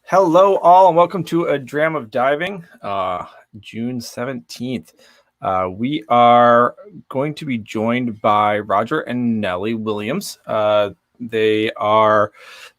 Hello, all, and welcome to A Dram of Diving, June 17th. We are going to be joined by Roger and Nelly Williams. They are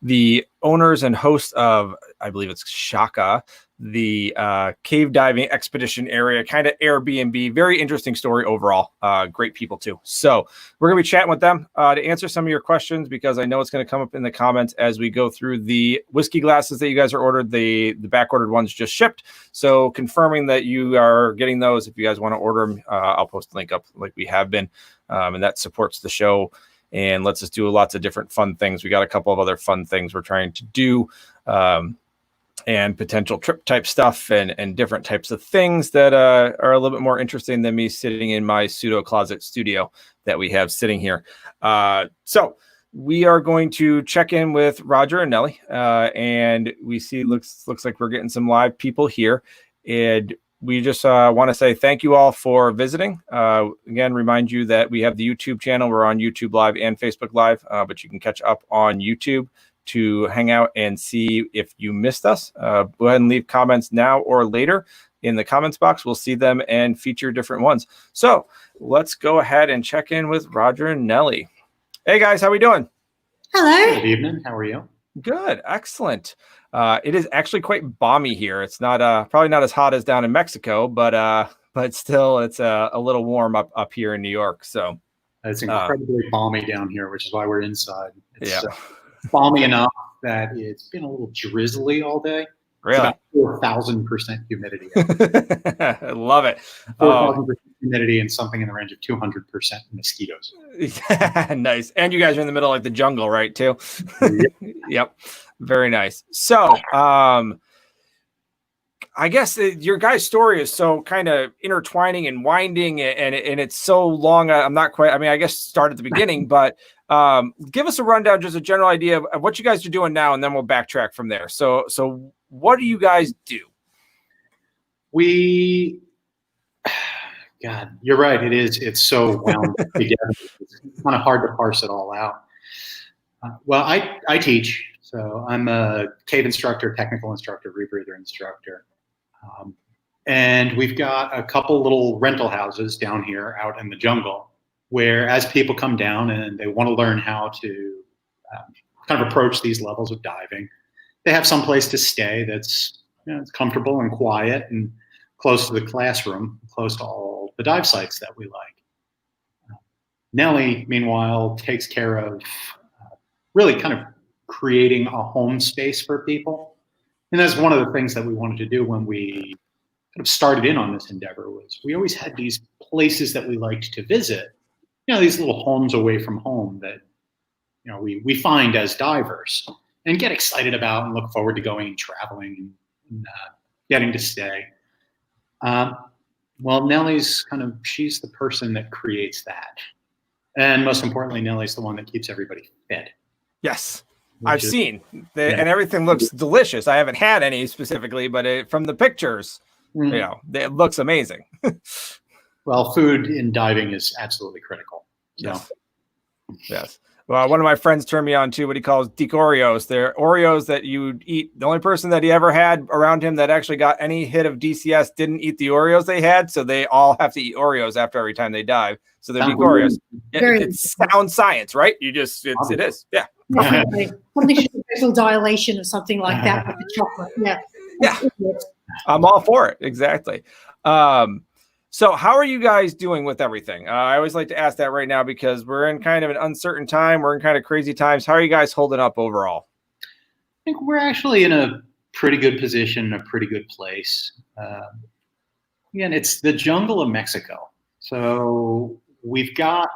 the owners and hosts of, I believe it's XOC-Ha, the cave diving expedition area, kind of Airbnb. Very interesting story overall. Great people too. So we're going to be chatting with them to answer some of your questions, because I know it's going to come up in the comments as we go through the whiskey glasses that you guys are ordered. The back ordered ones just shipped. So confirming that you are getting those. If you guys want to order them, I'll post a link up like we have been. And that supports the show and lets us do lots of different fun things. We got a couple of other fun things we're trying to do. And potential trip type stuff and different types of things that are a little bit more interesting than me sitting in my pseudo closet studio that we have sitting here. So we are going to check in with Roger and Nelly, and we see looks like we're getting some live people here. And we just want to say thank you all for visiting. Again, remind you that we have the YouTube channel. We're on YouTube Live and Facebook Live, but you can catch up on YouTube to hang out and see if you missed us. Go ahead and leave comments now or later in the comments box. We'll see them and feature different ones. So let's go ahead and check in with Roger and Nelly. Hey guys, how we doing? Hello. Good evening. How are you? Good. Excellent. It is actually quite balmy here. It's not probably not as hot as down in Mexico, but still it's a little warm up here in New York. So it's incredibly balmy down here, which is why we're inside. It's, yeah. Balmy enough that it's been a little drizzly all day. Really? It's about 4,000% humidity. I love it. 4,000% humidity and something in the range of 200% mosquitoes. Yeah, nice. And you guys are in the middle of like the jungle, right? Too. Yep. Yep. Very nice. So, I guess your guys' story is so kind of intertwining and winding, and it's so long. I'm not quite. I mean, I guess start at the beginning, but give us a rundown, just a general idea of what you guys are doing now, and then we'll backtrack from there. So what do you guys do? God, you're right. It is. It's so wound together. It's kind of hard to parse it all out. Well, I teach, so I'm a cave instructor, technical instructor, rebreather instructor. And we've got a couple little rental houses down here out in the jungle where as people come down and they want to learn how to kind of approach these levels of diving, they have some place to stay that's it's comfortable and quiet and close to the classroom, close to all the dive sites that we like. Nelly, meanwhile, takes care of really kind of creating a home space for people. And that's one of the things that we wanted to do when we kind of started in on this endeavor. Was we always had these places that we liked to visit, these little homes away from home that, we find as divers and get excited about and look forward to going and traveling and getting to stay. Well, Nelly's she's the person that creates that. And most importantly, Nelly's the one that keeps everybody fed. Yes. I've seen and everything looks delicious. I haven't had any specifically, but from the pictures, it looks amazing. Well, food in diving is absolutely critical. So. Yes. Well, one of my friends turned me on to what he calls deek Oreos. They're Oreos that you eat. The only person that he ever had around him that actually got any hit of DCS didn't eat the Oreos they had. So they all have to eat Oreos after every time they dive. So they're deek Oreos. It's sound science, right? It is. Yeah. Definitely. Something should be visual dilation or something like that with the chocolate. Yeah. Yeah. I'm all for it. Exactly. So how are you guys doing with everything? I always like to ask that right now because we're in kind of an uncertain time. We're in kind of crazy times. How are you guys holding up overall? I think we're actually in a pretty good position, a pretty good place. Again, it's the jungle of Mexico. So we've got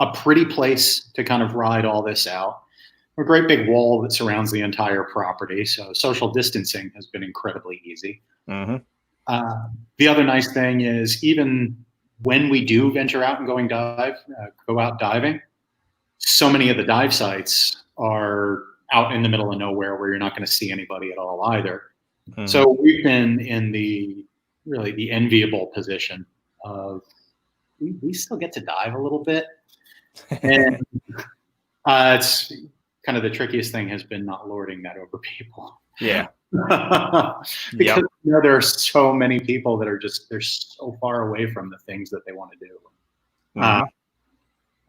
a pretty place to kind of ride all this out. A great big wall that surrounds the entire property. So social distancing has been incredibly easy. Mm-hmm. The other nice thing is even when we do venture out and go out diving, so many of the dive sites are out in the middle of nowhere where you're not going to see anybody at all either. Mm-hmm. So we've been in the enviable position of we still get to dive a little bit. And it's kind of the trickiest thing has been not lording that over people. Yeah. Because there are so many people that are they're so far away from the things that they want to do.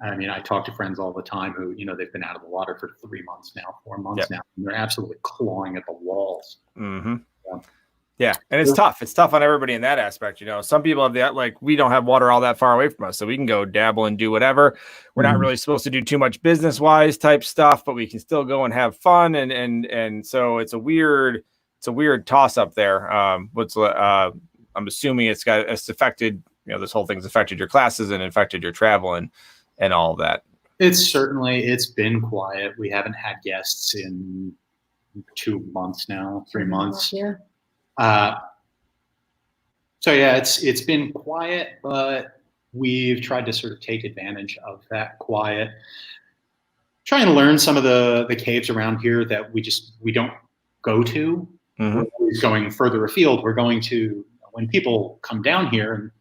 I mean, I talk to friends all the time who, they've been out of the water for 3 months now, 4 months now, and they're absolutely clawing at the walls. Yeah, and it's tough. It's tough on everybody in that aspect. Some people have that, like, we don't have water all that far away from us, so we can go dabble and do whatever. We're not really supposed to do too much business-wise type stuff, but we can still go and have fun. And so it's a weird toss-up there. I'm assuming it's affected, this whole thing's affected your classes and affected your travel and all of that. It's been quiet. We haven't had guests in 2 months now, 3 months. Yeah. So yeah, it's been quiet, but we've tried to sort of take advantage of that quiet. Try and learn some of the caves around here that we don't go to. We're always going further afield. We're going to, when people come down here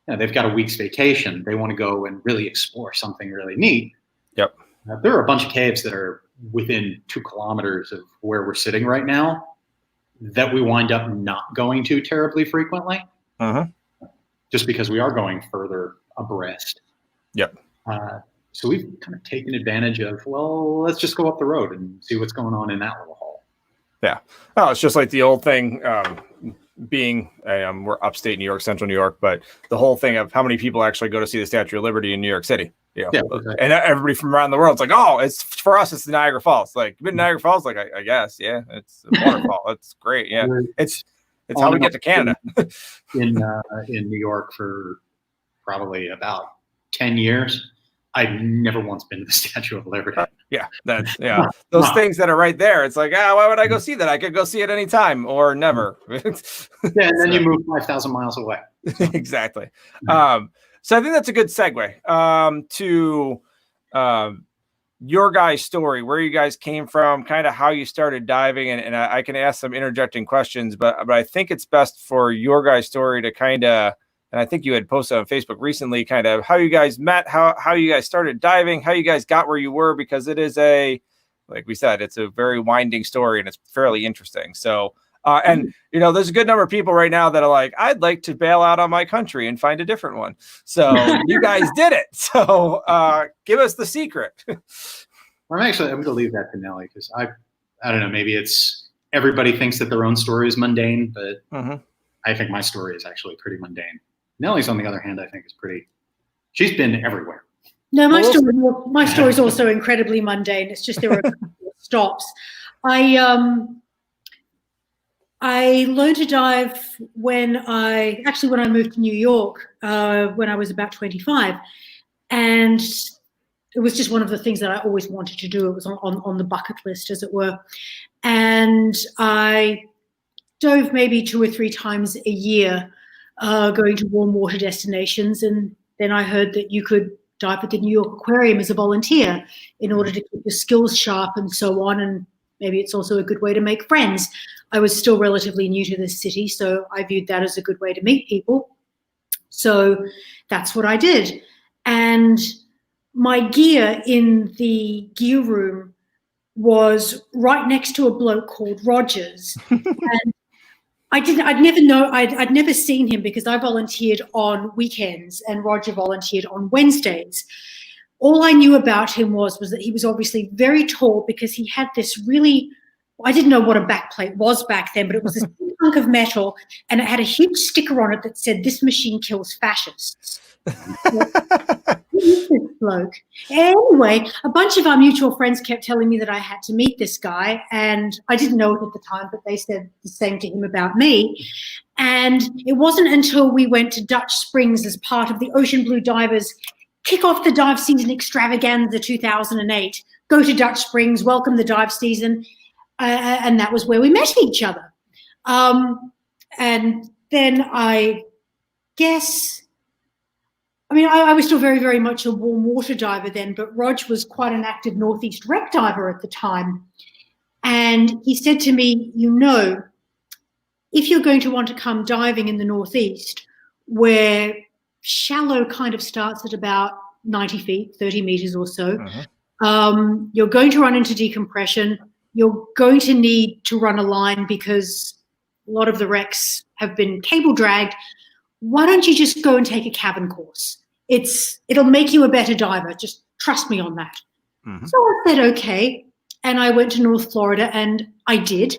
and they've got a week's vacation, they want to go and really explore something really neat. Yep. There are a bunch of caves that are within 2 kilometers of where we're sitting right now that we wind up not going to terribly frequently, just because we are going further abreast. Yep. So we've kind of taken advantage of, well, let's just go up the road and see what's going on in that little hall. Yeah. Oh, it's just like the old thing, being we're upstate New York, central New York, but the whole thing of how many people actually go to see the Statue of Liberty in New York City. Yeah. Exactly. And everybody from around the world, it's like, oh, it's for us, it's the Niagara Falls. Like, you've been to Niagara Falls? Like, I guess, yeah, it's a waterfall. It's great. Yeah. It's how we get to Canada. in New York for probably about 10 years. I've never once been to the Statue of Liberty. Those things that are right there. It's like, why would I go see that? I could go see it anytime or never. And then you move 5,000 miles away. Exactly. So I think that's a good segue to your guys' story, where you guys came from, kind of how you started diving. And I can ask some interjecting questions, but I think it's best for your guys' story to kind of, and I think you had posted on Facebook recently, kind of how you guys met, how you guys started diving, how you guys got where you were, because it is like we said, it's a very winding story and it's fairly interesting. So, and there's a good number of people right now that are like, I'd like to bail out on my country and find a different one. So you guys did it. So give us the secret. Well, I'm going to leave that to Nelly, because I don't know, maybe it's everybody thinks that their own story is mundane, but I think my story is actually pretty mundane. Nelly's, on the other hand, I think is she's been everywhere. No, my story is also incredibly mundane. It's just there were a couple of stops. I learned to dive when I moved to New York when I was about 25, and it was just one of the things that I always wanted to do. It was on the bucket list, as it were, and I dove maybe 2 or 3 times a year, going to warm water destinations, and then I heard that you could dive at the New York Aquarium as a volunteer in order to keep your skills sharp and so on, and maybe it's also a good way to make friends. I was still relatively new to this city, so I viewed that as a good way to meet people. So that's what I did. And my gear in the gear room was right next to a bloke called Rogers. And I'd never seen him because I volunteered on weekends and Roger volunteered on Wednesdays. All I knew about him was that he was obviously very tall, because he had this really, I didn't know what a backplate was back then, but it was this hunk of metal and it had a huge sticker on it that said, "This machine kills fascists." This bloke. Anyway, a bunch of our mutual friends kept telling me that I had to meet this guy, and I didn't know it at the time, but they said the same to him about me. And it wasn't until we went to Dutch Springs as part of the Ocean Blue Divers Kick Off the Dive Season Extravaganza 2008, go to Dutch Springs, welcome the dive season, and that was where we met each other. And then I was still very, very much a warm water diver then, but Rog was quite an active Northeast wreck diver at the time. And he said to me, if you're going to want to come diving in the Northeast, where shallow kind of starts at about 90 feet, 30 meters or so, you're going to run into decompression. you're going to need to run a line because a lot of the wrecks have been cable dragged. Why don't you just go and take a cabin course? It'll make you a better diver. Just trust me on that. Mm-hmm. So I said, okay. And I went to North Florida, and I did.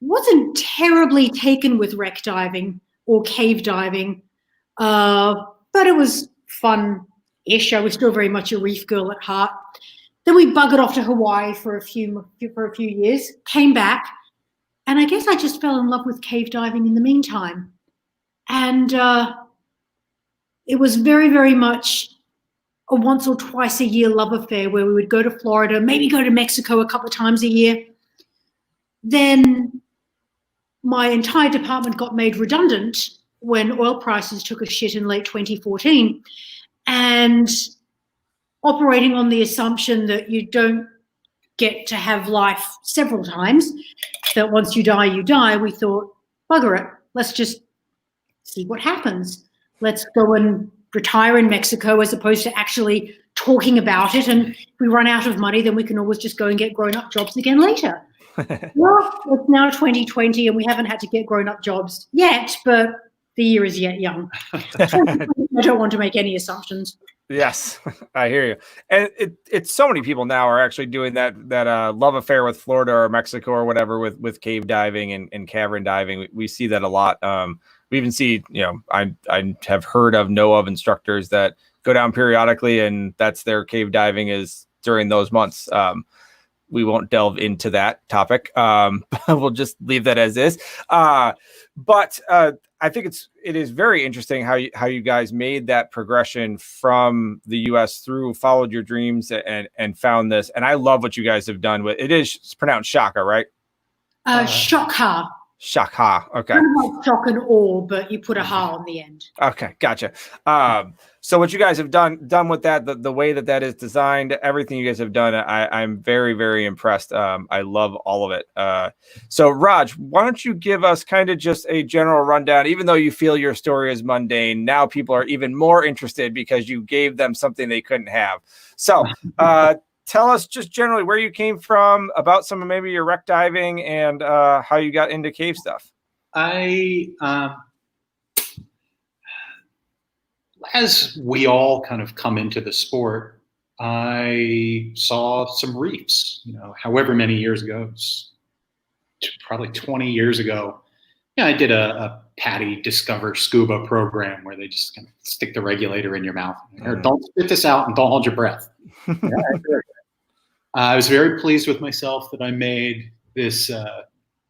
Wasn't terribly taken with wreck diving or cave diving, but it was fun-ish. I was still very much a reef girl at heart. Then we buggered off to Hawaii for a few years, came back, and I guess I just fell in love with cave diving in the meantime. And it was very, very much a once or twice a year love affair where we would go to Florida, maybe go to Mexico a couple of times a year. Then my entire department got made redundant when oil prices took a shit in late 2014. And operating on the assumption that you don't get to have life several times, that once you die, we thought, bugger it, let's just see what happens. Let's go and retire in Mexico as opposed to actually talking about it. And if we run out of money, then we can always just go and get grown-up jobs again later. Well, it's now 2020 and we haven't had to get grown-up jobs yet, but the year is yet young. I don't want to make any assumptions. Yes, I hear you. And it's so many people now are actually doing that love affair with Florida or Mexico or whatever with cave diving and cavern diving. We see that a lot. We even see, I have heard of instructors that go down periodically, and that's their cave diving is during those months. We won't delve into that topic. We'll just leave that as is. But I think it is very interesting how you guys made that progression from the U.S. through, followed your dreams and found this. And I love what you guys have done with it. It's pronounced XOCHa, right? XOC-Ha. XOC-Ha. Okay. Kind of like shock and awe, but you put a ha on the end. Okay, gotcha. So what you guys have done with that, the way that is designed, everything you guys have done, I'm very, very impressed. I love all of it. So Raj, why don't you give us kind of just a general rundown, even though you feel your story is mundane, now people are even more interested because you gave them something they couldn't have. So tell us just generally where you came from, about some of maybe your wreck diving, and how you got into cave stuff. As we all kind of come into the sport, I saw some reefs, however many years ago, probably 20 years ago. I did a PADI Discover SCUBA program where they just kind of stick the regulator in your mouth. Don't spit this out and don't hold your breath. I was very pleased with myself that I made this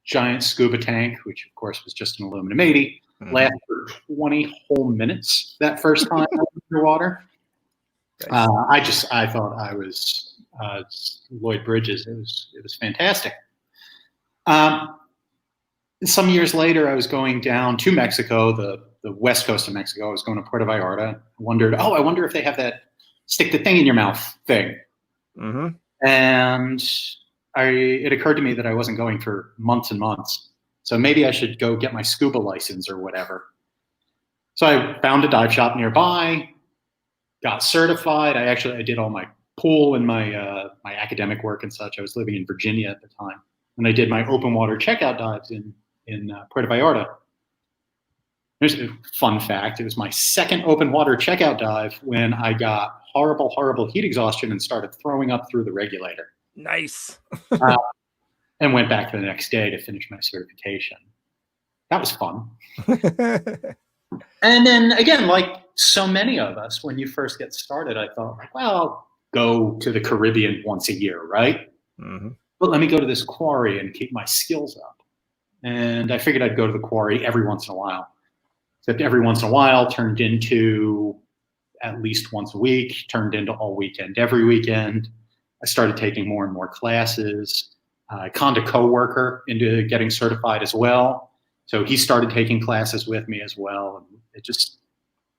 giant scuba tank, which of course was just an aluminum 80, lasted for 20 whole minutes that first time underwater. I thought I was Lloyd Bridges. It was fantastic. Some years later, I was going down to Mexico, the west coast of Mexico. I was going to Puerto Vallarta. I wonder if they have that stick the thing in your mouth thing. Mm-hmm. And it occurred to me that I wasn't going for months and months. So maybe I should go get my scuba license or whatever. So I found a dive shop nearby, got certified. I did all my pool and my academic work and such. I was living in Virginia at the time. And I did my open water checkout dives in Puerto Vallarta. There's a fun fact. It was my second open water checkout dive when I got horrible, horrible heat exhaustion and started throwing up through the regulator. Nice. And went back the next day to finish my certification. That was fun. And then again, like so many of us, when you first get started, I thought, well, I'll go to the Caribbean once a year, right? Mm-hmm. But let me go to this quarry and keep my skills up. And I figured I'd go to the quarry every once in a while. Except every once in a while turned into at least once a week, turned into all weekend, every weekend. I started taking more and more classes. I conned a coworker into getting certified as well. So he started taking classes with me as well. And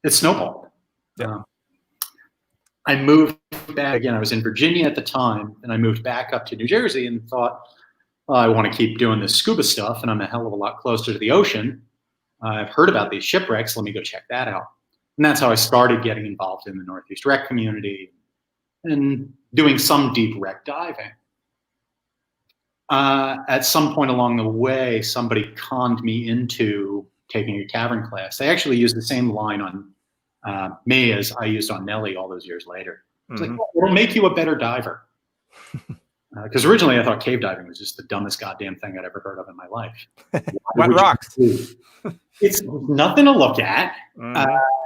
it snowballed. Yeah. I moved back again. I was in Virginia at the time, and I moved back up to New Jersey and thought, well, I want to keep doing this scuba stuff, and I'm a hell of a lot closer to the ocean. I've heard about these shipwrecks. Let me go check that out. And that's how I started getting involved in the Northeast wreck community and doing some deep wreck diving. at some point along the way, somebody conned me into taking a cavern class. They actually used the same line on me as I used on Nelly all those years later. It's like, well, it'll make you a better diver. Because originally I thought cave diving was just the dumbest goddamn thing I'd ever heard of in my life. Wet rocks. It's nothing to look at.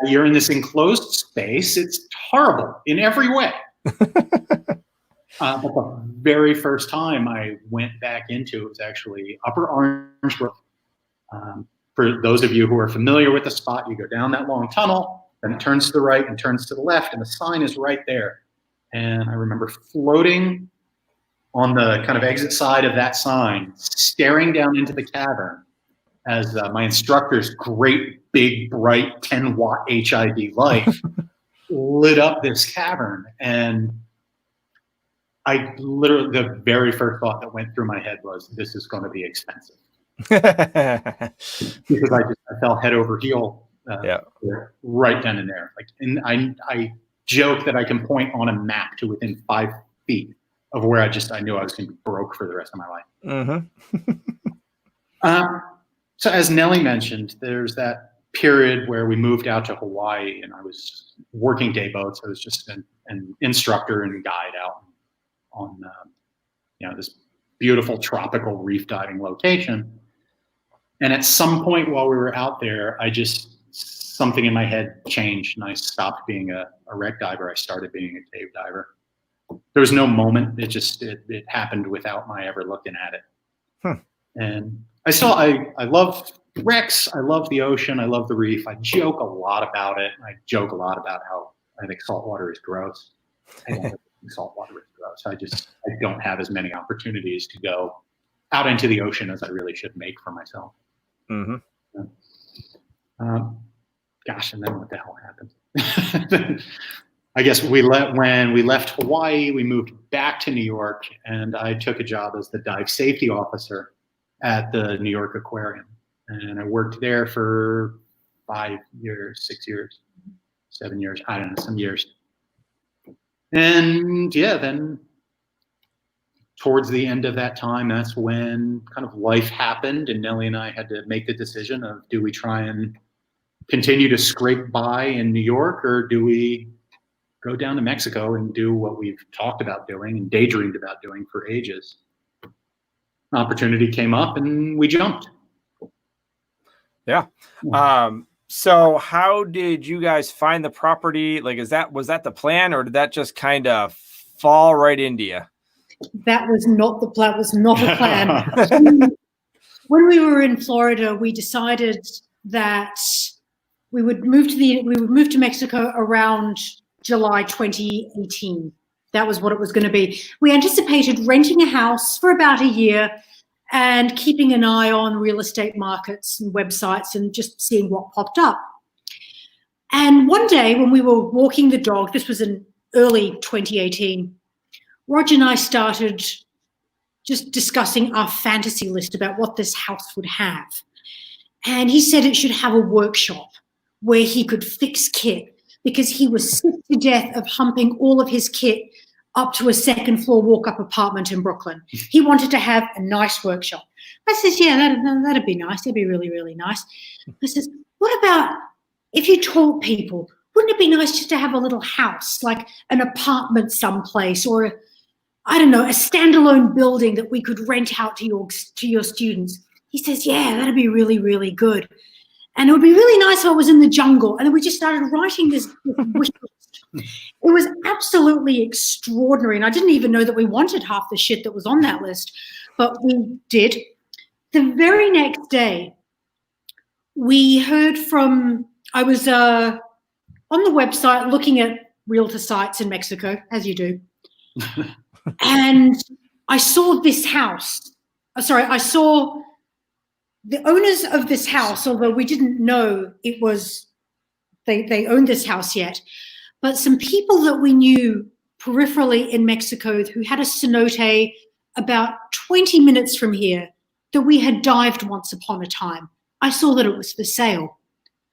You're in this enclosed space. It's horrible in every way. But the very first time I went back into it was actually Upper Orange Grove. For those of you who are familiar with the spot, you go down that long tunnel, then it turns to the right and turns to the left, and the sign is right there. And I remember floating on the kind of exit side of that sign, staring down into the cavern as my instructor's great, big, bright 10-watt HID light lit up this cavern. And I literally, the very first thought that went through my head was, this is going to be expensive. Because I fell head over heel right then and there. Like, and I joke that I can point on a map to within 5 feet of where I knew I was going to be broke for the rest of my life. So as Nelly mentioned, there's that period where we moved out to Hawaii, and I was working day boats. I was just an instructor and guide out on this beautiful tropical reef diving location. And at some point while we were out there, something in my head changed, and I stopped being a wreck diver. I started being a cave diver. There was no moment. It happened without my ever looking at it. And I love wrecks. I love the ocean. I love the reef. I joke a lot about it. I joke a lot about how I think saltwater is gross. I don't think saltwater is gross. I don't have as many opportunities to go out into the ocean as I really should make for myself. Gosh, and then what the hell happened? I guess when we left Hawaii, we moved back to New York, and I took a job as the dive safety officer at the New York Aquarium. And I worked there for 5 years, 6 years, 7 years, I don't know, some years. And then towards the end of that time, that's when kind of life happened, and Nelly and I had to make the decision of, do we try and continue to scrape by in New York, or do we go down to Mexico and do what we've talked about doing and daydreamed about doing for ages? An opportunity came up and we jumped. Yeah. So how did you guys find the property? Like, was that the plan, or did that just kind of fall right into you? That was not the plan. Was not a plan. When we were in Florida, we decided that we would move to Mexico around July 2018. That was what it was going to be. We anticipated renting a house for about a year and keeping an eye on real estate markets and websites and just seeing what popped up. And one day when we were walking the dog, this was in early 2018, Roger and I started just discussing our fantasy list about what this house would have. And he said it should have a workshop where he could fix kit, because he was sick to death of humping all of his kit up to a second floor walk-up apartment in Brooklyn. He wanted to have a nice workshop. I says, yeah, that'd be nice. That'd be really, really nice. I says, what about if you taught people? Wouldn't it be nice just to have a little house, like an apartment someplace, or a standalone building that we could rent out to your students? He says, yeah, that'd be really, really good. And it would be really nice if I was in the jungle. And then we just started writing this wish list. It was absolutely extraordinary. And I didn't even know that we wanted half the shit that was on that list, but we did. The very next day, we heard from, I was on the website looking at realtor sites in Mexico, as you do. And I saw this house. I saw the owners of this house, although we didn't know it was, they owned this house yet, but some people that we knew peripherally in Mexico who had a cenote about 20 minutes from here that we had dived once upon a time. I saw that it was for sale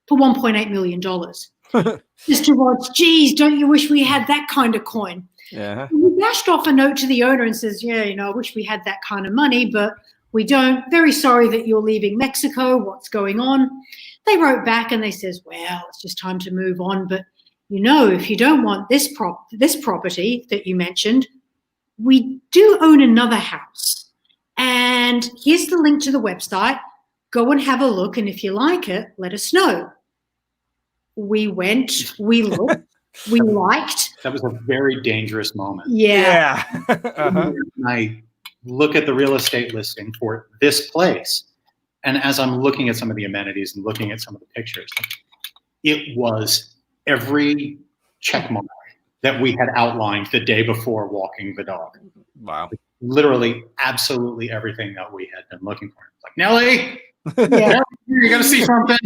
for $1.8 million. Mr. Rod, geez, don't you wish we had that kind of coin? Yeah. We dashed off a note to the owner and says, yeah, I wish we had that kind of money, but we don't. Very sorry that you're leaving Mexico. What's going on? They wrote back and they says, well, it's just time to move on. But, if you don't want this property that you mentioned, we do own another house. And here's the link to the website. Go and have a look. And if you like it, let us know. We went, we looked, we liked. That was a very dangerous moment. Yeah. Uh-huh. I look at the real estate listing for this place. And as I'm looking at some of the amenities and looking at some of the pictures, it was every check mark that we had outlined the day before walking the dog. Wow. Literally, absolutely everything that we had been looking for. Like, Nelly, Yeah. you're going to see something.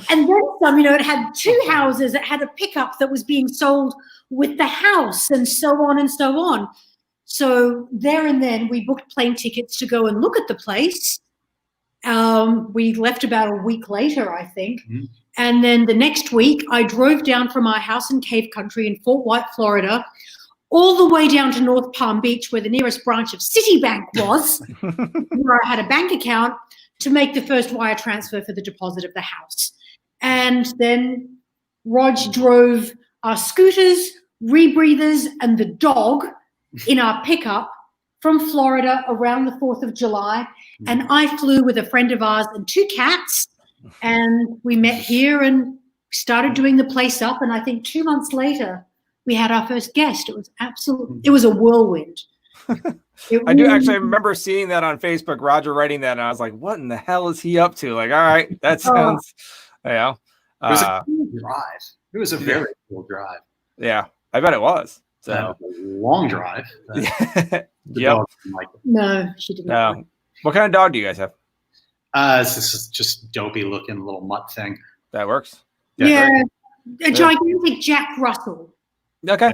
And then some, it had 2 houses. It had a pickup that was being sold with the house and so on and so on. So there and then we booked plane tickets to go and look at the place. We left about a week later, I think. Mm-hmm. And then the next week I drove down from our house in Cave Country in Fort White, Florida, all the way down to North Palm Beach, where the nearest branch of Citibank was, where I had a bank account, to make the first wire transfer for the deposit of the house. And then Rog drove our scooters, rebreathers, and the dog in our pickup from Florida around the 4th of July. And I flew with a friend of ours and 2 cats. And we met here and started doing the place up. And I think 2 months later, we had our first guest. It was a whirlwind. I do actually remember seeing that on Facebook, Roger writing that, and I was like, what in the hell is he up to? Like, all right, that sounds, it was a cool drive. It was a very cool drive. Yeah, I bet it was. So a long drive. Yep. No, she didn't. No. What kind of dog do you guys have? This is just dopey looking little mutt thing. That works. Yeah, a gigantic Jack Russell. Okay.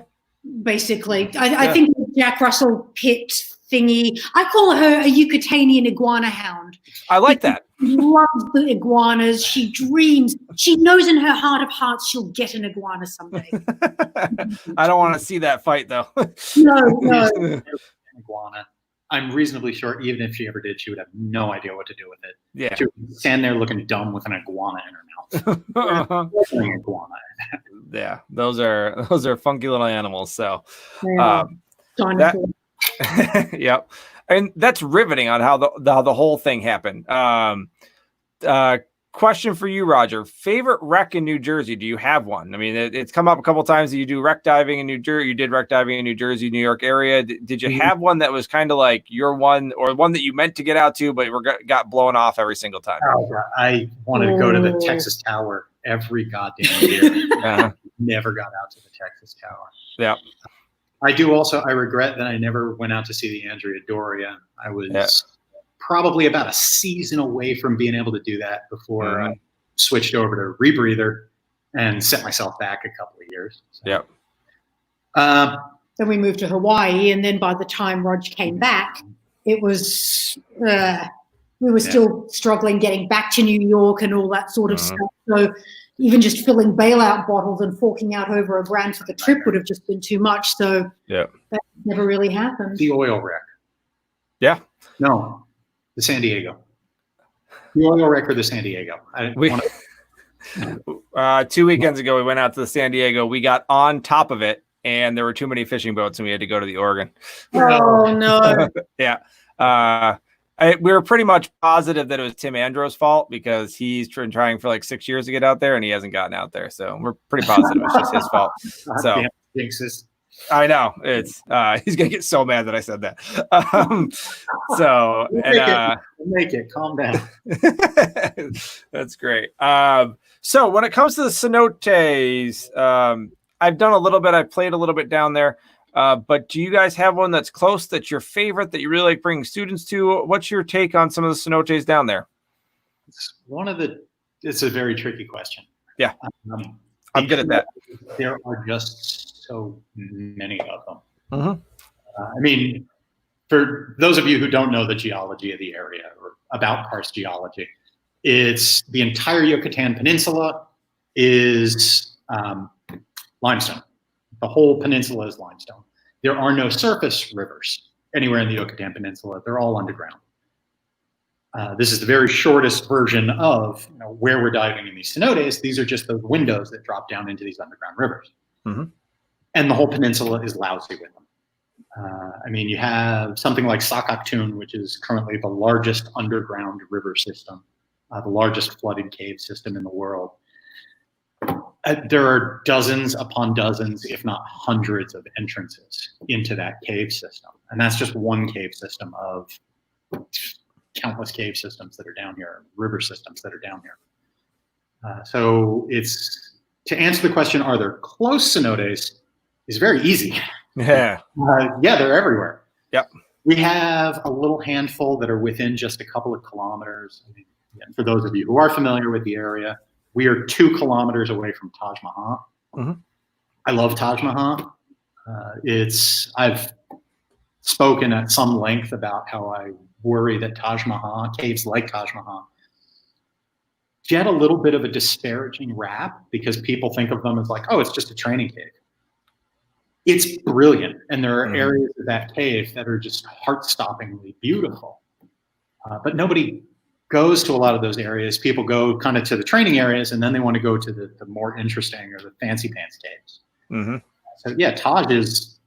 Basically, I think the Jack Russell pit thingy. I call her a Yucatanian iguana hound. I like that. She loves the iguanas. She dreams. She knows in her heart of hearts she'll get an iguana someday. I don't want to see that fight, though. No. Iguana. I'm reasonably sure even if she ever did, she would have no idea what to do with it. Yeah. She would stand there looking dumb with an iguana in her mouth. Iguana. Yeah, those are funky little animals. So, yep, and that's riveting on how the whole thing happened. Question for you, Roger. Favorite wreck in New Jersey? Do you have one? I mean, it's come up a couple times that you do wreck diving in New Jersey. You did wreck diving in New Jersey, New York area. Did you have one that was kind of like your one, or one that you meant to get out to, but got blown off every single time? Oh, I wanted to go to the Texas Tower every goddamn year. Never got out to the Texas Tower. Yeah. I do also. I regret that I never went out to see the Andrea Doria. I was probably about a season away from being able to do that before I switched over to rebreather and set myself back a couple of years. So. Yep. Then we moved to Hawaii, and then by the time Rog came back, it was we were still struggling getting back to New York and all that sort of stuff. So even just filling bailout bottles and forking out over $1,000 for the trip would have just been too much. So that never really happened. The oil wreck. Yeah. No, the San Diego. The oil wreck or the San Diego. 2 weekends ago, we went out to the San Diego. We got on top of it, and there were too many fishing boats, and we had to go to the Oregon. Oh, no. Yeah. We were pretty much positive that it was Tim Andros' fault because he's been trying for like 6 years to get out there, and he hasn't gotten out there. So we're pretty positive it's just his fault. So I know it's he's gonna get so mad that I said that. Make it calm down. That's great. So when it comes to the cenotes, I've done a little bit. I've played a little bit down there. But do you guys have one that's close, that's your favorite, that you really like bringing students to? What's your take on some of the cenotes down there? It's a very tricky question. Yeah. I'm good at that. There are just so many of them. Mm-hmm. I mean, for those of you who don't know the geology of the area or about karst geology, it's the entire Yucatan Peninsula is limestone. The whole peninsula is limestone. There are no surface rivers anywhere in the Yucatan Peninsula. They're all underground. This is the very shortest version of where we're diving in these cenotes. These are just the windows that drop down into these underground rivers. Mm-hmm. And the whole peninsula is lousy with them. I mean, you have something like XOC-Ha, which is currently the largest underground river system, the largest flooded cave system in the world. There are dozens upon dozens, if not hundreds of entrances into that cave system. And that's just one cave system of countless cave systems that are down here, river systems that are down here. So it's, to answer the question, are there close cenotes, is very easy. Yeah. Yeah, they're everywhere. Yep. We have a little handful that are within just a couple of kilometers. I mean, for those of you who are familiar with the area, we are 2 kilometers away from Taj Mahal. Mm-hmm. I love Taj Mahal. I've spoken at some length about how I worry that Taj Mahal, caves like Taj Mahal, get a little bit of a disparaging rap because people think of them as like, oh, it's just a training cave. It's brilliant. And there are areas of that cave that are just heart-stoppingly beautiful. But nobody goes to a lot of those areas. People go kind of to the training areas, and then they want to go to the more interesting or the fancy pants caves. Mm-hmm. So yeah, Taj is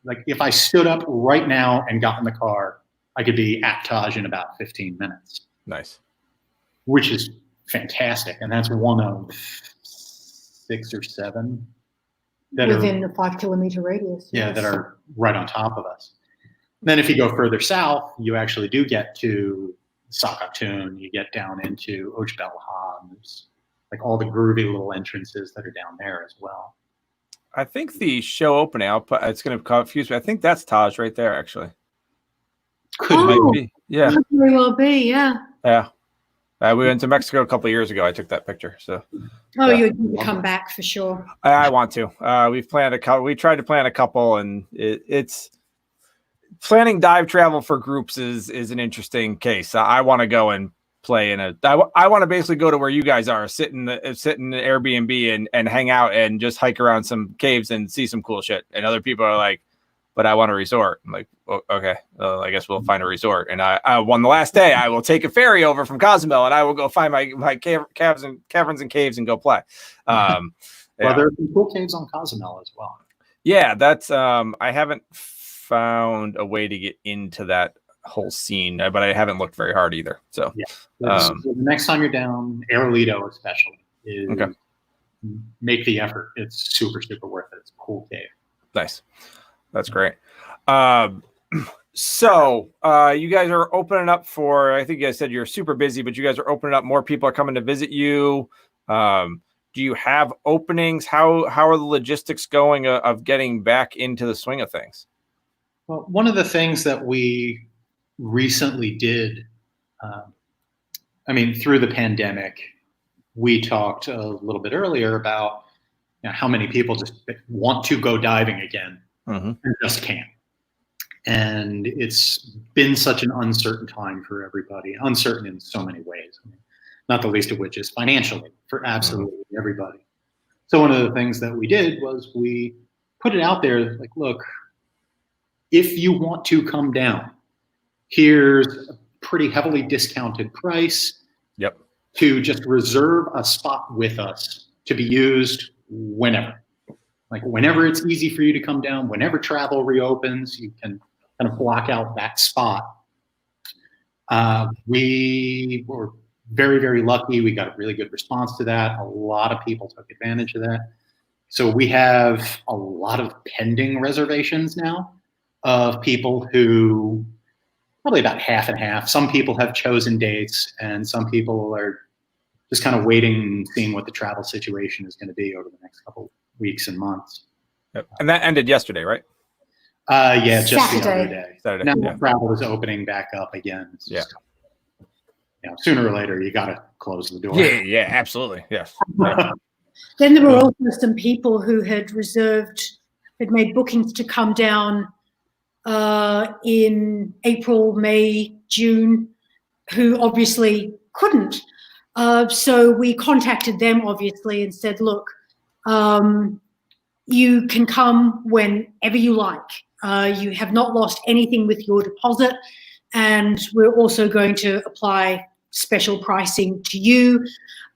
like, if I stood up right now and got in the car, I could be at Taj in about 15 minutes. Nice. Which is fantastic. And that's one of 6 or 7 that within the 5 kilometer radius. Yeah, yes. That are right on top of us. And then if you go further south, you actually do get to XOC-Ha, you get down into XOCHa, and there's like all the groovy little entrances that are down there as well. I think the show opening, it's going to confuse me. I think that's Taj right there, actually. Could be. Yeah. Could very well be, yeah. Yeah. We went to Mexico a couple of years ago. I took that picture. So. Oh, you'd come back for sure. I want to. We've planned a couple. We tried to plan a couple, and it's planning dive travel for groups is an interesting case. I want to go and play in I want to basically go to where you guys are, sit in the Airbnb and hang out and just hike around some caves and see some cool shit. And other people are like, but I want a resort. I'm like, oh, okay, I guess we'll find a resort. And I on the last day, I will take a ferry over from Cozumel, and I will go find my caverns and caves and go play. Well, there are some cool caves on Cozumel as well. Yeah, that's I haven't found a way to get into that whole scene, but I haven't looked very hard either. So yeah, so the next time you're down, Aerolito especially, make the effort. It's super, super worth it. It's a cool cave. Nice. That's great. So you guys are opening up for, I think you guys said you're super busy, but you guys are opening up. More people are coming to visit you. Do you have openings? How are the logistics going of getting back into the swing of things? Well, one of the things that we recently did, through the pandemic, we talked a little bit earlier about how many people just want to go diving again. Mm-hmm. And just can't. And it's been such an uncertain time for everybody, uncertain in so many ways, not the least of which is financially for absolutely everybody. So one of the things that we did was we put it out there like, look, if you want to come down, here's a pretty heavily discounted price. Yep. To just reserve a spot with us to be used whenever. Like whenever it's easy for you to come down, whenever travel reopens, you can kind of block out that spot. We were very, very lucky. We got a really good response to that. A lot of people took advantage of that. So we have a lot of pending reservations now of people who, probably about half and half. Some people have chosen dates, and some people are just kind of waiting, seeing what the travel situation is going to be over the next couple weeks and months. Yep. And that ended yesterday, right? Yeah, just Saturday. the other day. Saturday, now travel is opening back up again. It's just, sooner or later you got to close the door. Yeah, absolutely. Yes. Yeah. Then there were also some people who had made bookings to come down in April, May, June, who obviously couldn't. So we contacted them obviously and said, look, You can come whenever you like. You have not lost anything with your deposit, and we're also going to apply special pricing to you,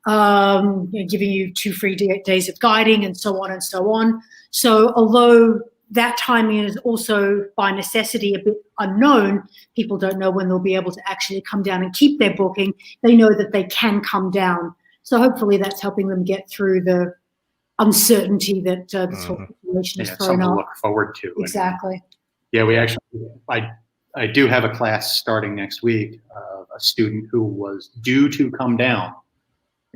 giving you 2 free days of guiding and so on and so on. So although that timing is also by necessity a bit unknown, people don't know when they'll be able to actually come down and keep their booking. They know that they can come down. So hopefully that's helping them get through the uncertainty that this whole situation is thrown something up. to look forward to. Exactly. Yeah, we actually, I do have a class starting next week of a student who was due to come down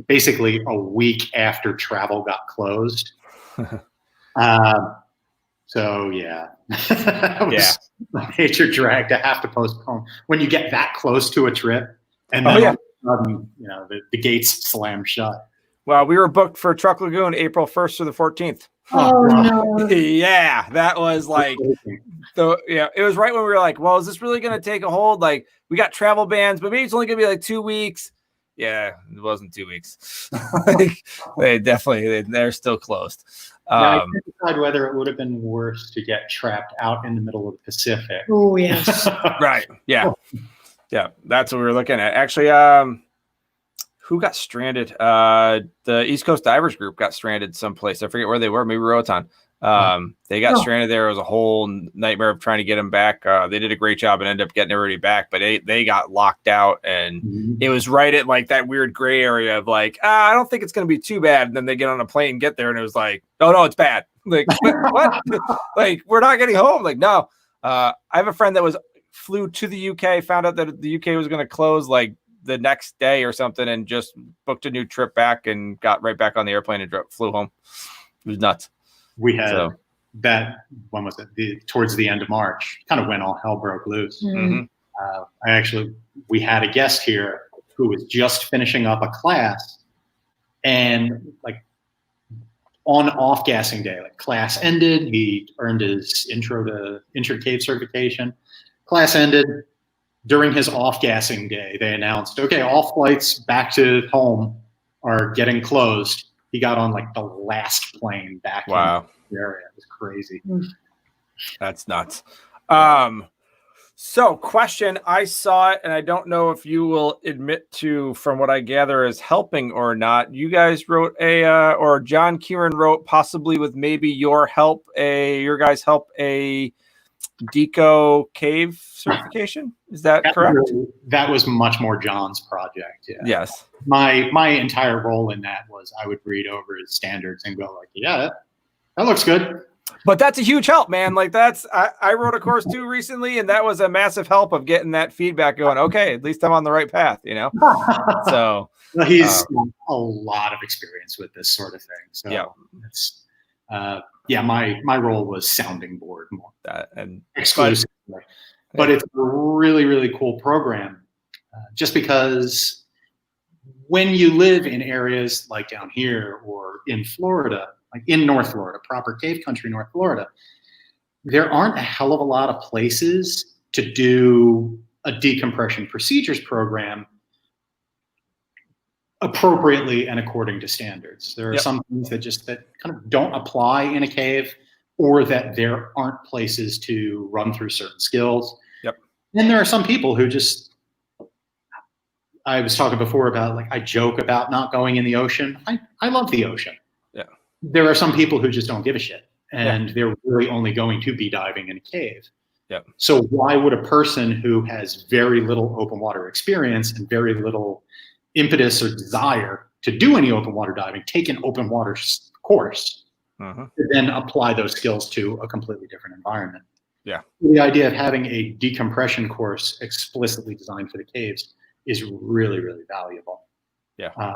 basically a week after travel got closed. So yeah, it was a major drag to have to postpone when you get that close to a trip, and then the gates slam shut. Well, we were booked for Truck Lagoon April 1st through the 14th. Oh no! Yeah, that was like it was right when we were like, well, is this really going to take a hold? Like, we got travel bans, but maybe it's only going to be like 2 weeks. Yeah, it wasn't 2 weeks. They're still closed. I can't decide whether it would have been worse to get trapped out in the middle of the Pacific. Oh yes. Right. Yeah. Yeah. That's what we were looking at. Actually, who got stranded? The East Coast Divers Group got stranded someplace. I forget where they were. Maybe Roatan. They got stranded there. It was a whole nightmare of trying to get them back. They did a great job and ended up getting everybody back, but they got locked out, and it was right at like that weird gray area of like, I don't think it's going to be too bad. And then they get on a plane and get there, and it was like, oh no, it's bad. Like what? Like, we're not getting home. Like, no. I have a friend that flew to the UK, found out that the UK was going to close like the next day or something, and just booked a new trip back and got right back on the airplane and flew home. It was nuts. We had that, when was it? Towards the end of March, kind of when all hell broke loose. We had a guest here who was just finishing up a class, and like on off-gassing day, like class ended, he earned his intro cave certification. Class ended. During his off-gassing day, they announced, okay, all flights back to home are getting closed. He got on like the last plane back. Wow. In the area. It was crazy. That's nuts. So question, I saw it, and I don't know if you will admit to, from what I gather, is helping or not. You guys wrote or John Kieran wrote, possibly with maybe your guys' help, a Deco cave certification. Is that correct? That was much more John's project. Yeah. Yes. My entire role in that was I would read over his standards and go like, yeah, that looks good. But that's a huge help, man. Like I wrote a course too recently, and that was a massive help of getting that feedback going. Okay, at least I'm on the right path, So he's a lot of experience with this sort of thing. So it's my role was sounding board more and exclusively. But it's a really, really cool program, just because when you live in areas like down here or in Florida, like in North Florida, proper cave country, North Florida, there aren't a hell of a lot of places to do a decompression procedures program appropriately and according to standards. There are some things that kind of don't apply in a cave, or that there aren't places to run through certain skills. And there are some people who I was talking before about, like, I joke about not going in the ocean. I love the ocean. Yeah. There are some people who just don't give a shit, and they're really only going to be diving in a cave. Yeah. So why would a person who has very little open water experience and very little impetus or desire to do any open water diving take an open water course to then apply those skills to a completely different environment? Yeah. The idea of having a decompression course explicitly designed for the caves is really, really valuable. Yeah.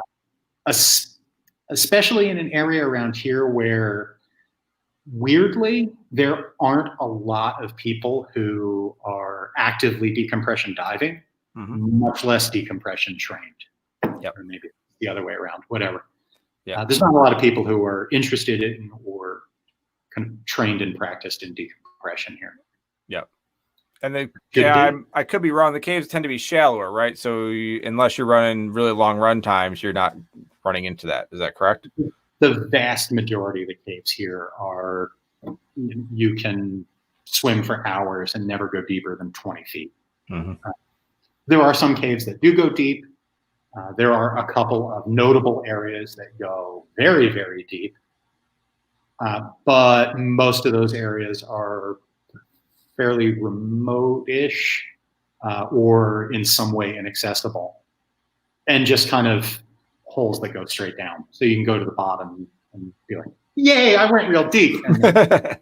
Especially in an area around here where, weirdly, there aren't a lot of people who are actively decompression diving, much less decompression trained. Or maybe the other way around, whatever. Yeah. There's not a lot of people who are interested in or kind of trained and practiced in decompression here. Yeah. And I could be wrong. The caves tend to be shallower, right? So unless you're running really long run times, you're not running into that. Is that correct? the vast majority of the caves here are, you can swim for hours and never go deeper than 20 feet. There are some caves that do go deep. There are a couple of notable areas that go very, very deep. But most of those areas are fairly remote-ish or in some way inaccessible, and just kind of holes that go straight down. So you can go to the bottom and be like, yay, I went real deep. And then,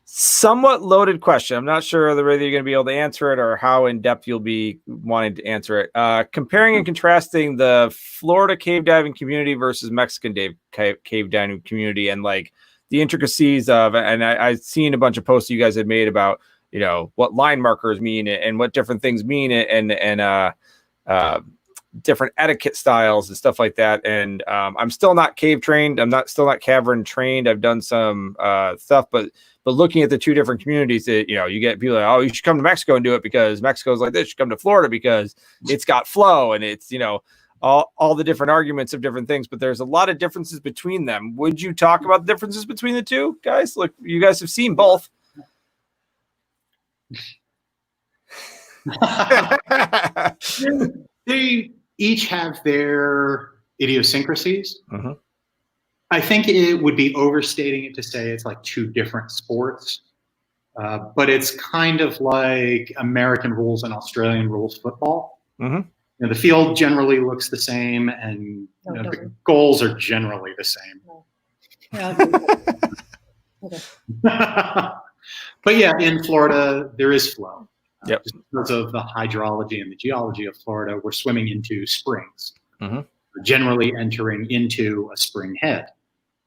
somewhat loaded question. I'm not sure whether you're going to be able to answer it or how in depth you'll be wanting to answer it. Comparing and contrasting the Florida cave diving community versus Mexican cave diving community, and like the intricacies of, and I've seen a bunch of posts you guys have made about, you know, what line markers mean and what different things mean, and different etiquette styles and stuff like that. And I'm still not cave trained. I'm still not cavern trained. I've done some stuff, but looking at the two different communities, that, you know, you get people like, oh, you should come to Mexico and do it because Mexico's like this. You should come to Florida because it's got flow, and it's, you know, all the different arguments of different things. But there's a lot of differences between them. Would you talk about the differences between the two, guys? Look, you guys have seen both. They each have their idiosyncrasies. I think it would be overstating it to say it's like two different sports, but it's kind of like American rules and Australian rules football. You know, the field generally looks the same, and the goals are generally the same. But yeah, in Florida, there is flow. Just because of the hydrology and the geology of Florida, we're swimming into springs. We're generally entering into a spring head,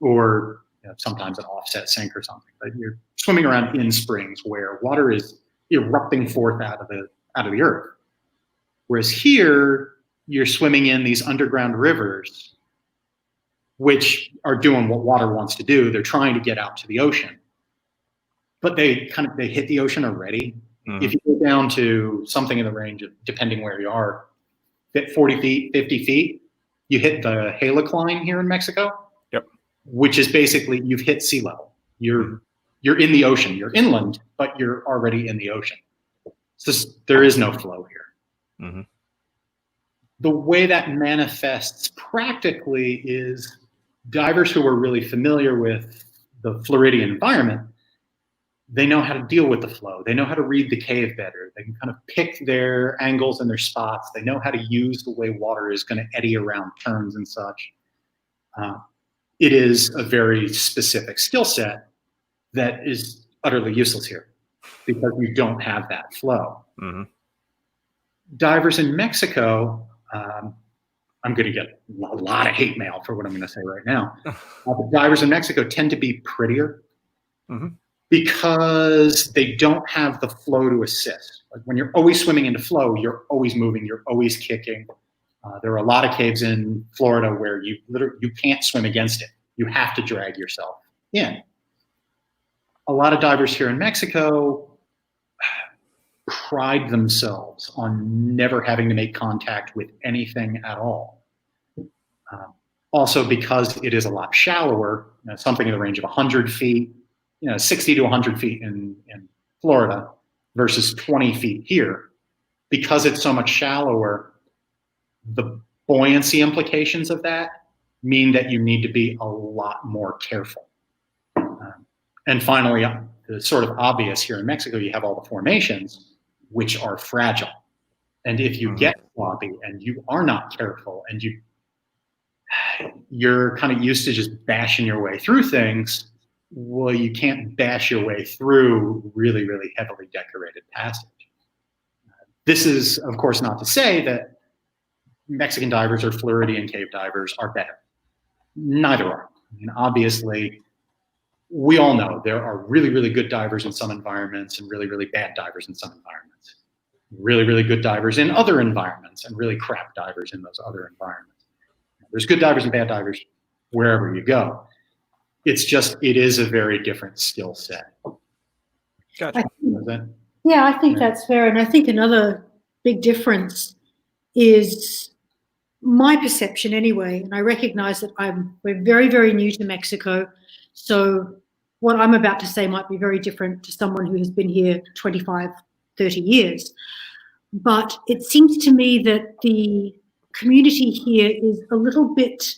or sometimes an offset sink or something. But you're swimming around in springs where water is erupting forth out of the earth. Whereas here, you're swimming in these underground rivers, which are doing what water wants to do. They're trying to get out to the ocean, but they hit the ocean already. If you go down to something in the range of, depending where you are, 40 feet, 50 feet, you hit the halocline here in Mexico, which is basically you've hit sea level. You're in the ocean. You're inland, but you're already in the ocean. So there is no flow here. The way that manifests practically is divers who are really familiar with the Floridian environment, they know how to deal with the flow. They know how to read the cave better. They can kind of pick their angles and their spots. They know how to use the way water is going to eddy around turns and such. It is a very specific skill set that is utterly useless here because you don't have that flow. Divers in Mexico, I'm going to get a lot of hate mail for what I'm going to say right now. Divers in Mexico tend to be prettier. Because they don't have the flow to assist. Like when you're always swimming into flow, you're always moving, you're always kicking. There are a lot of caves in Florida where you can't swim against it. You have to drag yourself in. A lot of divers here in Mexico pride themselves on never having to make contact with anything at all. Also because it is a lot shallower, something in the range of 100 feet, 60 to 100 feet in Florida versus 20 feet here. Because it's so much shallower, the buoyancy implications of that mean that you need to be a lot more careful. And finally, the sort of obvious here in Mexico, you have all the formations, which are fragile. And if you get sloppy and you are not careful and you're kind of used to just bashing your way through things, well, you can't bash your way through really, really heavily decorated passage. This is, of course, not to say that Mexican divers or Floridian cave divers are better. Neither are. I mean, obviously, we all know there are really, really good divers in some environments and really, really bad divers in some environments. Really, really good divers in other environments and really crap divers in those other environments. There's good divers and bad divers wherever you go. It's just, it is a very different skill set. Gotcha. I think that's fair. And I think another big difference is my perception anyway, and I recognize that we're very, very new to Mexico. So what I'm about to say might be very different to someone who has been here 25, 30 years. But it seems to me that the community here is a little bit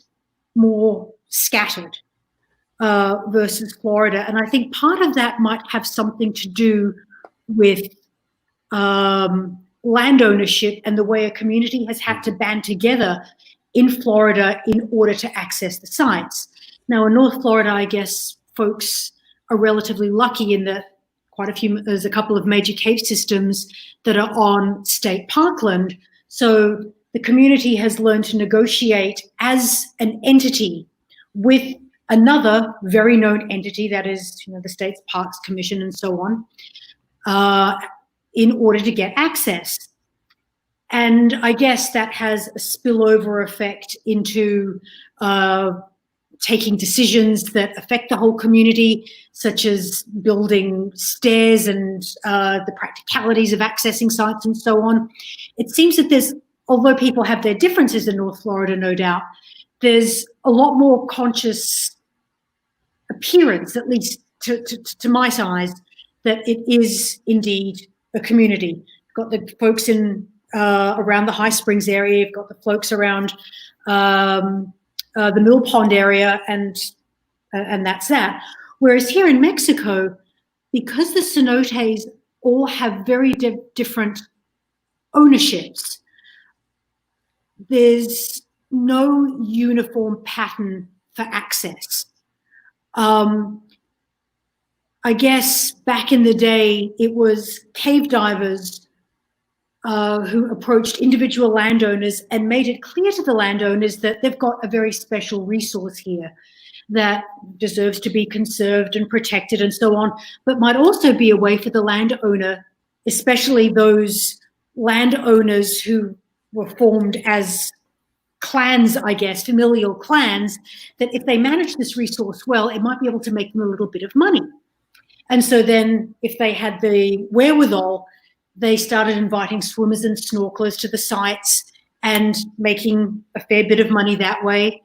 more scattered versus Florida. And I think part of that might have something to do with land ownership and the way a community has had to band together in Florida in order to access the sites. Now, in North Florida, I guess folks are relatively lucky in that there's a couple of major cave systems that are on state parkland. So the community has learned to negotiate as an entity with another very known entity, that is, the state's Parks Commission and so on, in order to get access. And I guess that has a spillover effect into taking decisions that affect the whole community, such as building stairs and the practicalities of accessing sites and so on. It seems that although people have their differences in North Florida, no doubt, there's a lot more conscious appearance, at least to my eyes, that it is indeed a community. You've got the folks around the High Springs area, you've got the folks around the Mill Pond area, and that's that. Whereas here in Mexico, because the cenotes all have very different ownerships, there's no uniform pattern for access. I guess back in the day, it was cave divers who approached individual landowners and made it clear to the landowners that they've got a very special resource here that deserves to be conserved and protected and so on, but might also be a way for the landowner, especially those landowners who were formed as clans, I guess, familial clans, that if they manage this resource well, it might be able to make them a little bit of money. And so then if they had the wherewithal, they started inviting swimmers and snorkelers to the sites and making a fair bit of money that way.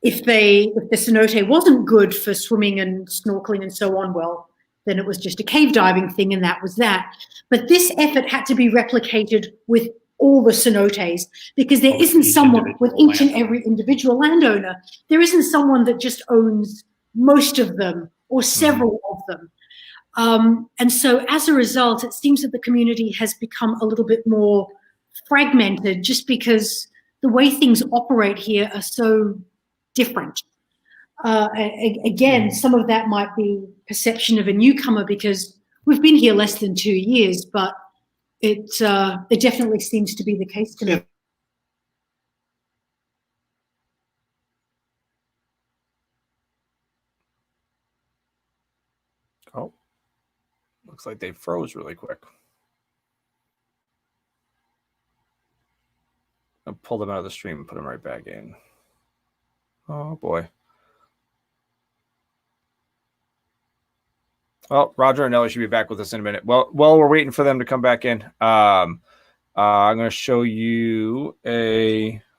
If the cenote wasn't good for swimming and snorkeling and so on, well, then it was just a cave diving thing and that was that. But this effort had to be replicated with all the cenotes, because there isn't someone with each and every individual landowner. There isn't someone that just owns most of them or several of them. And so as a result, it seems that the community has become a little bit more fragmented just because the way things operate here are so different. Again, some of that might be perception of a newcomer because we've been here less than 2 years, but it definitely seems to be the case to me. Oh, looks like they froze really quick. I'll pull them out of the stream and put them right back in. Oh boy. Well, Roger and Nelly should be back with us in a minute. Well, while we're waiting for them to come back in, I'm going to show you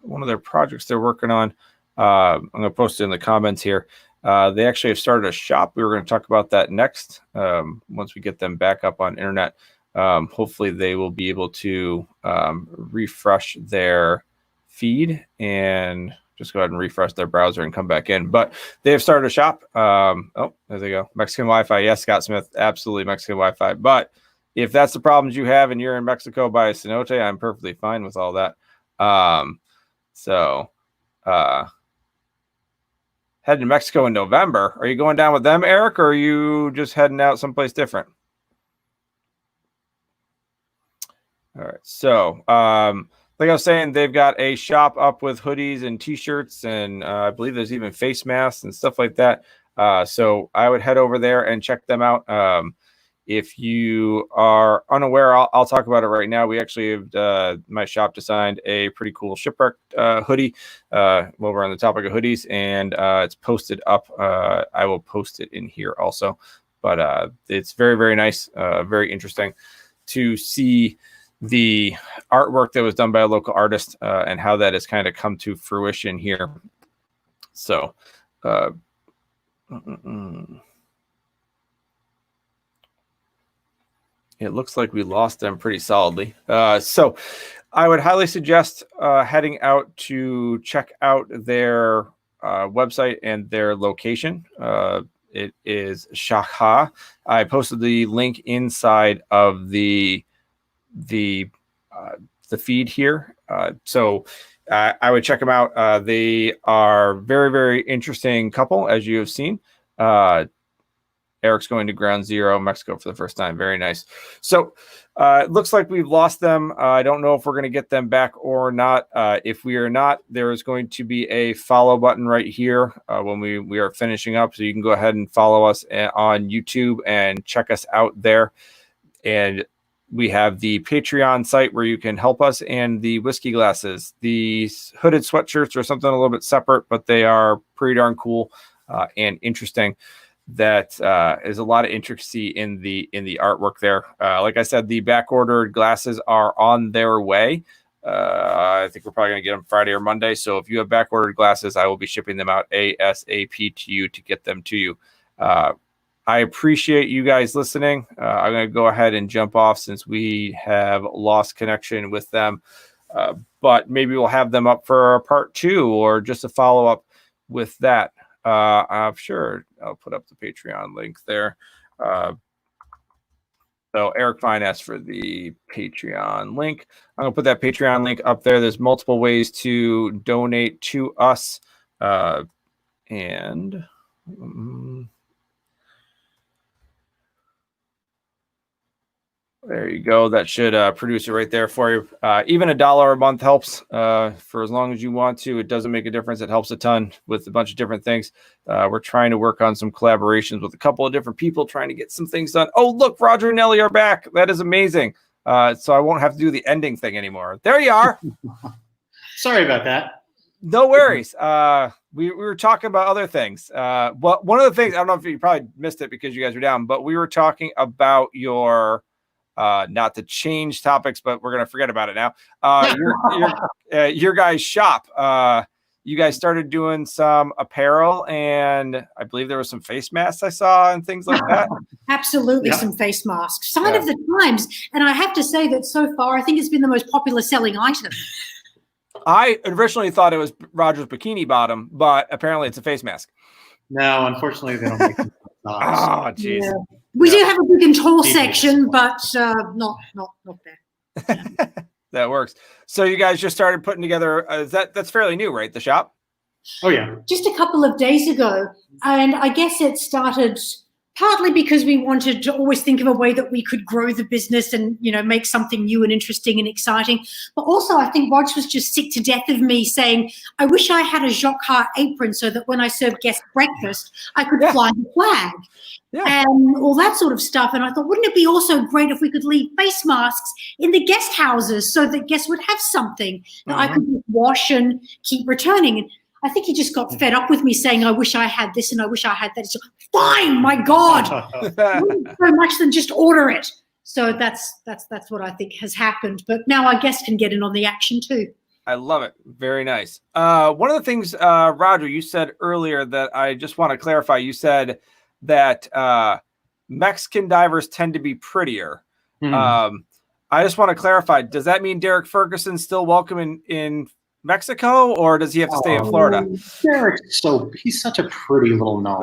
one of their projects they're working on. I'm going to post it in the comments here. They actually have started a shop. We were going to talk about that next. Once we get them back up on internet, hopefully they will be able to refresh their feed and just go ahead and refresh their browser and come back in. But they have started a shop. Oh, there they go. Mexican Wi-Fi. Yes, Scott Smith. Absolutely Mexican Wi-Fi. But if that's the problems you have and you're in Mexico by a cenote, I'm perfectly fine with all that. Heading to Mexico in November. Are you going down with them, Eric, or are you just heading out someplace different? All right. So, like I was saying, they've got a shop up with hoodies and T-shirts, and I believe there's even face masks and stuff like that. So I would head over there and check them out. If you are unaware, I'll talk about it right now. We actually have my shop designed a pretty cool shipwreck hoodie while we're on the topic of hoodies, and it's posted up. I will post it in here also, but it's very, very nice, very interesting to see the artwork that was done by a local artist and how that has kind of come to fruition here. So, it looks like we lost them pretty solidly. So I would highly suggest heading out to check out their website and their location. It is XOC-Ha. I posted the link inside of the feed here. So I would check them out. They are very, very interesting couple, as you have seen. Eric's going to Ground Zero, Mexico for the first time. Very nice. So it looks like we've lost them. I don't know if we're going to get them back or not. If we are not, there is going to be a follow button right here when we are finishing up. So you can go ahead and follow us on YouTube and check us out there. And we have the Patreon site where you can help us, and the whiskey glasses. The hooded sweatshirts are something a little bit separate, but they are pretty darn cool and interesting. That is a lot of intricacy in the artwork there. Like I said, the back ordered glasses are on their way. I think we're probably going to get them Friday or Monday. So if you have back ordered glasses, I will be shipping them out ASAP to you to get them to you. I appreciate you guys listening. I'm going to go ahead and jump off since we have lost connection with them. But maybe we'll have them up for a part 2 or just a follow up with that. I'm sure I'll put up the Patreon link there. So Eric Fine asked for the Patreon link. I'm gonna put that Patreon link up there. There's multiple ways to donate to us. There you go. That should produce it right there for you. Even $1 a month helps for as long as you want to. It doesn't make a difference. It helps a ton with a bunch of different things. We're trying to work on some collaborations with a couple of different people, trying to get some things done. Oh, look, Roger and Nelly are back. That is amazing. So I won't have to do the ending thing anymore. There you are. Sorry about that. No worries. We were talking about other things. Well, one of the things, I don't know if you probably missed it because you guys were down, but we were talking about your not to change topics, but we're going to forget about it now. Your guys' shop. You guys started doing some apparel, and I believe there was some face masks I saw and things like that. Absolutely, yeah. Some face masks. Sign of the times. And I have to say that so far, I think it's been the most popular selling item. I originally thought it was Roger's bikini bottom, but apparently it's a face mask. No, unfortunately, they don't make them. Oh, jeez. Yeah. We do have a big and tall section, but not there. That works. So you guys just started putting together. That's fairly new, right? The shop. Oh yeah. Just a couple of days ago, and I guess it started partly because we wanted to always think of a way that we could grow the business and, you know, make something new and interesting and exciting. But also, I think Roger was just sick to death of me saying, I wish I had a XOCHa apron so that when I served guests breakfast, I could fly the flag and all that sort of stuff. And I thought, wouldn't it be also great if we could leave face masks in the guest houses so that guests would have something that I could wash and keep returning? And I think he just got fed up with me saying, I wish I had this and I wish I had that. So, fine, my God, so much than just order it. So that's what I think has happened. But now our guests can get in on the action too. I love it. Very nice. One of the things, Roger, you said earlier that I just want to clarify. You said that Mexican divers tend to be prettier. I just want to clarify. Does that mean Derek Ferguson's still welcome in Mexico, or does he have to stay in Florida? Derek's he's such a pretty little gnome.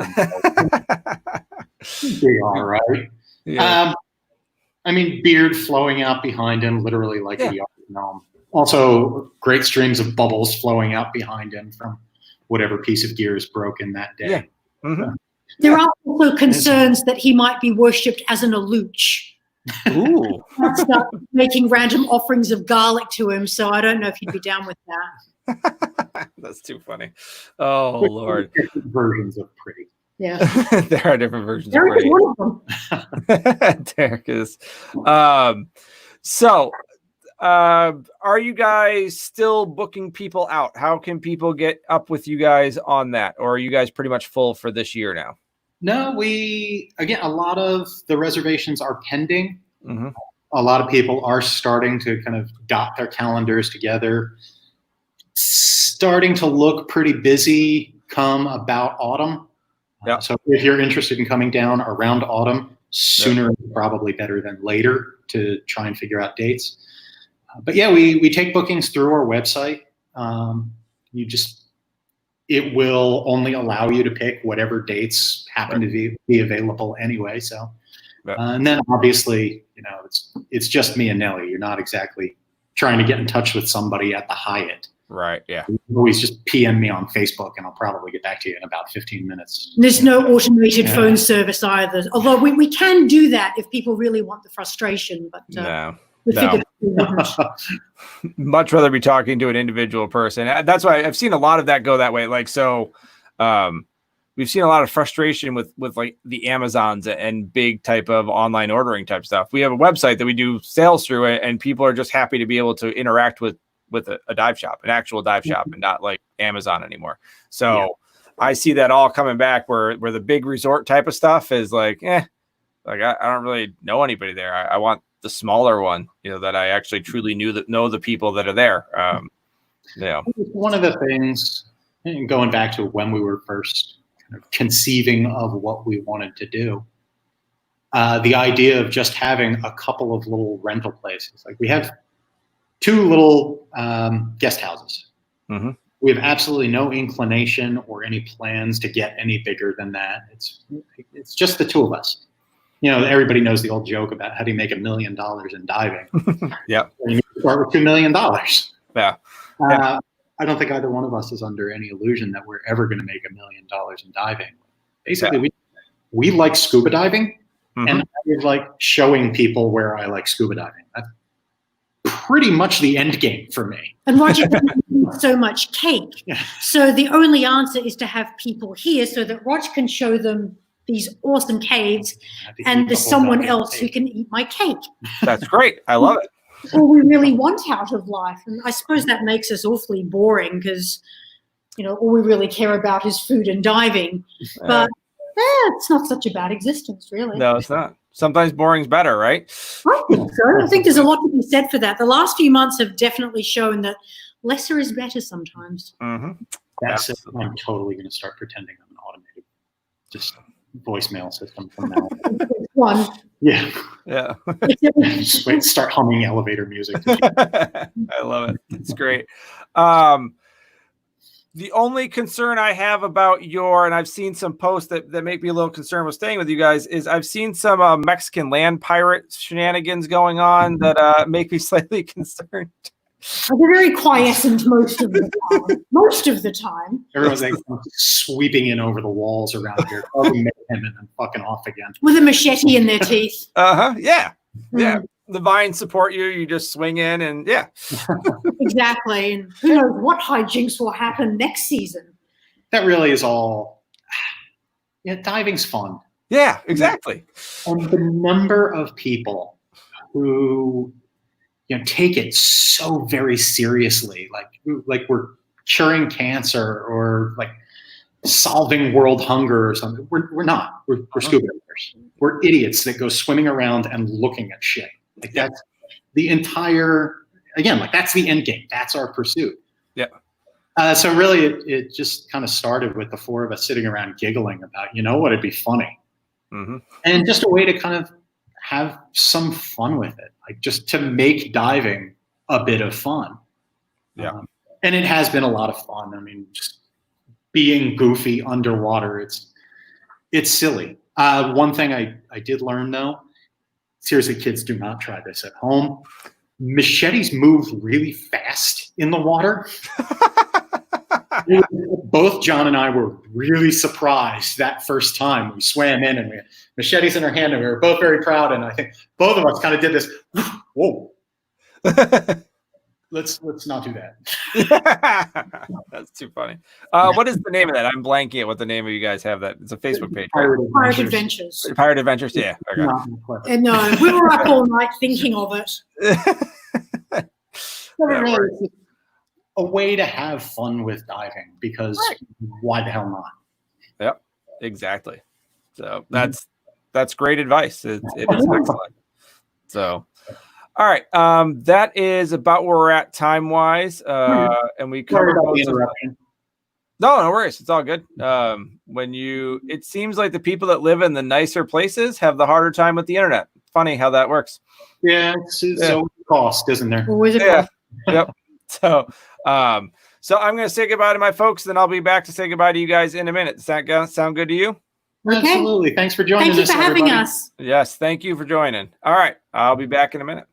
He'll be all right. Yeah. I mean, beard flowing out behind him, literally like a young gnome. Also, great streams of bubbles flowing out behind him from whatever piece of gear is broken that day. Yeah. Mm-hmm. There are also concerns that he might be worshipped as an alooch. Ooh. Making random offerings of garlic to him, so I don't know if he'd be down with that. That's too funny. Oh, Lord. Different versions of pretty. Yeah. There are different versions Derek of pretty. Is one of them. Derek is. So, are you guys still booking people out? How can people get up with you guys on that? Or are you guys pretty much full for this year now? No, a lot of the reservations are pending. a lot of people are starting to kind of dot their calendars together. Starting to look pretty busy come about autumn. Yeah. So if you're interested in coming down around autumn, sooner is probably better than later to try and figure out dates. But yeah, we take bookings through our website. It will only allow you to pick whatever dates happen to be available anyway. So, and then obviously, it's just me and Nelly. You're not exactly trying to get in touch with somebody at the Hyatt. Right. Yeah. You can always just PM me on Facebook, and I'll probably get back to you in about 15 minutes. There's no automated phone service either. Although we can do that if people really want the frustration. But no. Much rather be talking to an individual person. That's why I've seen a lot of that go that way. Like, so we've seen a lot of frustration with like the Amazons and big type of online ordering type stuff. We have a website that we do sales through it, and people are just happy to be able to interact with a dive shop, an actual dive shop, and not like Amazon anymore. So I see that all coming back where the big resort type of stuff is like, I don't really know anybody there. I want the smaller one, that I actually truly know the people that are there. One of the things, and going back to when we were first kind of conceiving of what we wanted to do, the idea of just having a couple of little rental places. Like we have 2 little guest houses. Mm-hmm. We have absolutely no inclination or any plans to get any bigger than that. It's just the 2 of us. Everybody knows the old joke about how do you make $1 million in diving. Yeah. You need to start with $2 million. Yeah. I don't think either one of us is under any illusion that we're ever going to make $1 million in diving. Basically, we like scuba diving, and I like showing people where I like scuba diving. That's pretty much the end game for me. And Roger doesn't eat so much cake. Yeah. So the only answer is to have people here so that Roger can show them these awesome caves, and there's someone else who can eat my cake. That's great. I love it. All we really want out of life. And I suppose that makes us awfully boring because, all we really care about is food and diving. But it's not such a bad existence, really. No, it's not. Sometimes boring's better, right? I think so. I think there's a lot to be said for that. The last few months have definitely shown that lesser is better sometimes. Mm-hmm. That's it. I'm totally going to start pretending I'm an automated just voicemail system from now on. One. Yeah. Just wait, start humming elevator music. I love it. It's great. The only concern I have about and I've seen some posts that make me a little concerned with staying with you guys, is I've seen some Mexican land pirate shenanigans going on that make me slightly concerned. They're very quiescent most of the time. Everyone's like sweeping in over the walls around here, causing mayhem and then fucking off again. With a machete in their teeth. Yeah. Yeah. The vines support you. You just swing in and Exactly. And who knows what hijinks will happen next season. That really is all. Yeah, diving's fun. Yeah, exactly. And the number of people who take it so very seriously, like we're curing cancer or like solving world hunger or something. We're not. We're scuba divers. We're idiots that go swimming around and looking at shit. Like that's the entire. Again, like that's the end game. That's our pursuit. Yeah. So really, it just kind of started with the 4 of us sitting around giggling about, what it'd be funny, and just a way to kind of have some fun with it, like just to make diving a bit of fun. Yeah. And it has been a lot of fun. I mean, just being goofy underwater, it's silly. One thing I did learn though, seriously, kids, do not try this at home. Machetes move really fast in the water. Both John and I were really surprised that first time we swam in and we had machetes in our hand, and we were both very proud. And I think both of us kind of did this. Whoa. Let's not do that. That's too funny. What is the name of that? I'm blanking at what the name of you guys have. That it's a Facebook page. Pirate Adventures. Pirate Adventures. Yeah. Okay. And no, we were up all night thinking of it. Really, a way to have fun with diving, because why the hell not? Yep, exactly. So that's great advice. It is excellent. So, all right. That is about where we're at time wise. And we covered Sorry about the most of interruption. no worries. It's all good. It seems like the people that live in the nicer places have the harder time with the internet. Funny how that works. Yeah, it's always a cost, isn't there? Always a Yeah. cost. Yep. So I'm going to say goodbye to my folks, then I'll be back to say goodbye to you guys in a minute. Does that sound good to you? Okay. Absolutely. Thanks for joining Thank you us, for having everybody. us. Yes. Thank you for joining. All right. I'll be back in a minute.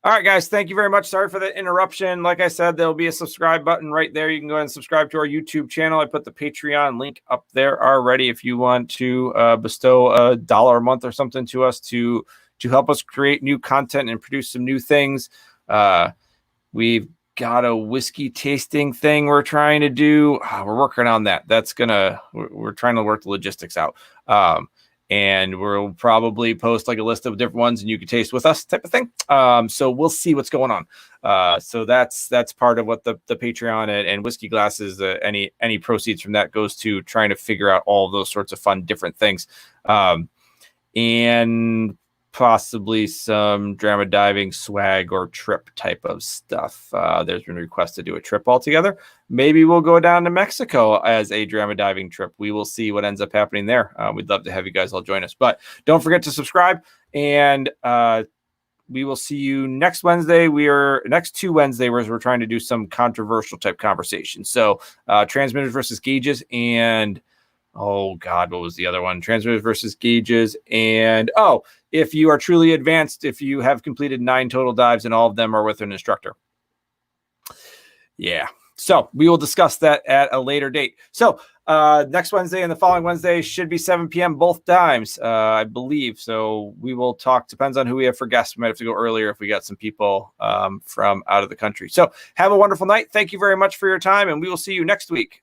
All right, guys. Thank you very much. Sorry for the interruption. Like I said, there'll be a subscribe button right there. You can go ahead and subscribe to our YouTube channel. I put the Patreon link up there already if you want to bestow $1 a month or something to us to help us create new content and produce some new things. We've got a whiskey tasting thing we're trying to do. We're working on that. We're trying to work the logistics out. And we'll probably post like a list of different ones and you can taste with us type of thing. So we'll see what's going on. So that's part of what the Patreon and whiskey glasses, any proceeds from that goes to trying to figure out all of those sorts of fun, different things. And possibly some drama diving swag or trip type of stuff. There's been requests to do a trip altogether. Maybe we'll go down to Mexico as a drama diving trip. We will see what ends up happening there. We'd love to have you guys all join us, but don't forget to subscribe, and we will see you next Wednesday. Next 2 Wednesdays where we're trying to do some controversial type conversation. So transmitters versus gauges and oh God, what was the other one? Transmitters versus gauges. And if you are truly advanced, if you have completed 9 total dives and all of them are with an instructor. Yeah. So we will discuss that at a later date. So next Wednesday and the following Wednesday should be 7 p.m. both times, I believe. So we will talk. Depends on who we have for guests. We might have to go earlier if we got some people from out of the country. So have a wonderful night. Thank you very much for your time, and we will see you next week